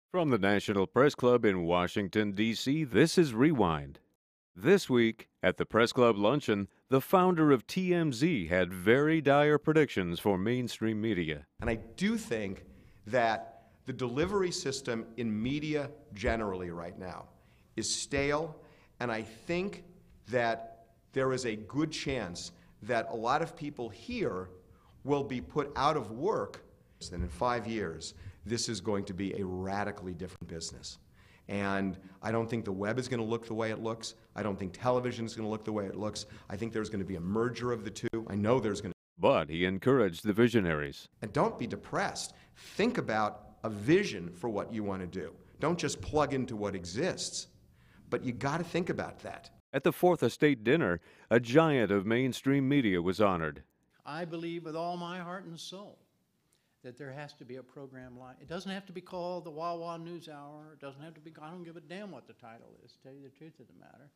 From the National Press Club in Washington, D.C., this is Rewind. This week, at the Press Club luncheon, the founder of TMZ had very dire predictions for mainstream media. And I do think that the delivery system in media generally right now is stale, and I think that there is a good chance that a lot of people here will be put out of work. And in 5 years, this is going to be a radically different business. And I don't think the web is going to look the way it looks. I don't think television is going to look the way it looks. I think there's going to be a merger of the two. I know there's going to. But he encouraged the visionaries. And don't be depressed. Think about a vision for what you want to do. Don't just plug into what exists, but you got to think about that. At the Fourth Estate dinner, a giant of mainstream media was honored. I believe with all my heart and soul that there has to be a program like, it doesn't have to be called the Wawa News Hour, it doesn't have to be, I don't give a damn what the title is, to tell you the truth of the matter,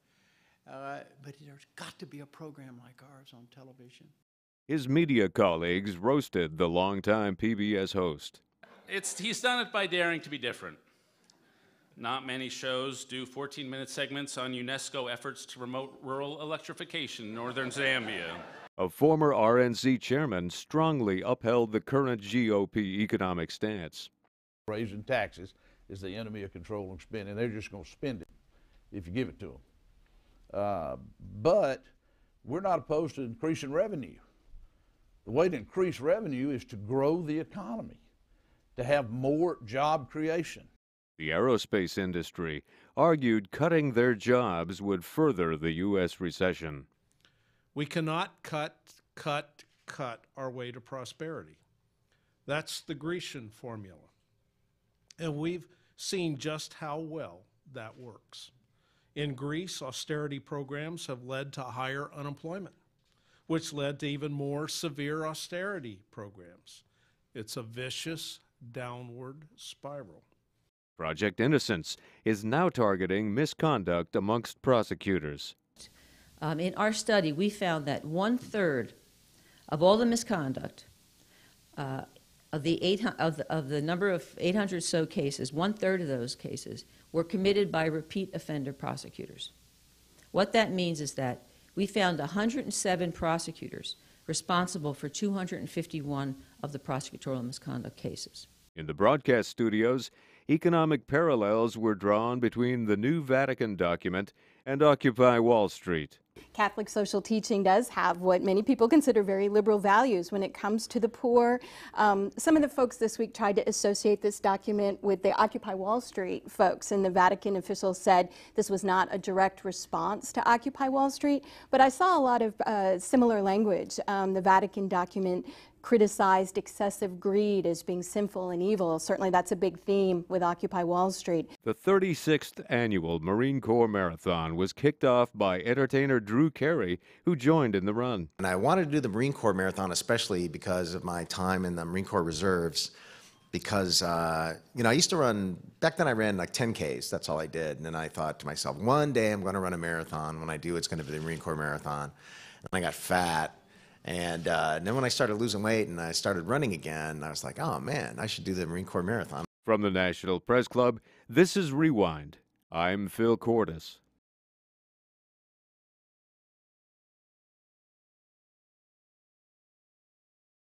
but there's got to be a program like ours on television. His media colleagues roasted the longtime PBS host. He's done it by daring to be different. Not many shows do 14-minute segments on UNESCO efforts to promote rural electrification in northern Zambia. A former RNC chairman strongly upheld the current GOP economic stance. Raising taxes is the enemy of controlling spending. They're just going to spend it if you give it to them. But we're not opposed to increasing revenue. The way to increase revenue is to grow the economy, to have more job creation. The aerospace industry argued cutting their jobs would further the U.S. recession. We cannot cut our way to prosperity. That's the Grecian Formula. And we've seen just how well that works. In Greece, austerity programs have led to higher unemployment, which led to even more severe austerity programs. It's a vicious downward spiral. Project Innocence is now targeting misconduct amongst prosecutors. In our study, we found that 1/3 of all the misconduct of the number of 800 so cases, 1/3 of those cases were committed by repeat offender prosecutors. What that means is that we found 107 prosecutors responsible for 251 of the prosecutorial misconduct cases. In the broadcast studios, economic parallels were drawn between the new Vatican document and Occupy Wall Street. Catholic social teaching does have what many people consider very liberal values when it comes to the poor. Some of the folks this week tried to associate this document with the Occupy Wall Street folks, and the Vatican officials said this was not a direct response to Occupy Wall Street, but I saw a lot of similar language. The Vatican document criticized excessive greed as being sinful and evil. Certainly that's a big theme with Occupy Wall Street. The 36th annual Marine Corps Marathon was kicked off by entertainer Drew Carey, who joined in the run. And I wanted to do the Marine Corps Marathon especially because of my time in the Marine Corps Reserves, because, I used to run, back then I ran like 10Ks, that's all I did. And then I thought to myself, one day I'm going to run a marathon. When I do, it's going to be the Marine Corps Marathon. And I got fat. And then when I started losing weight and I started running again, I was like, oh man, I should do the Marine Corps Marathon. From the National Press Club, this is Rewind. I'm Phil Cordes.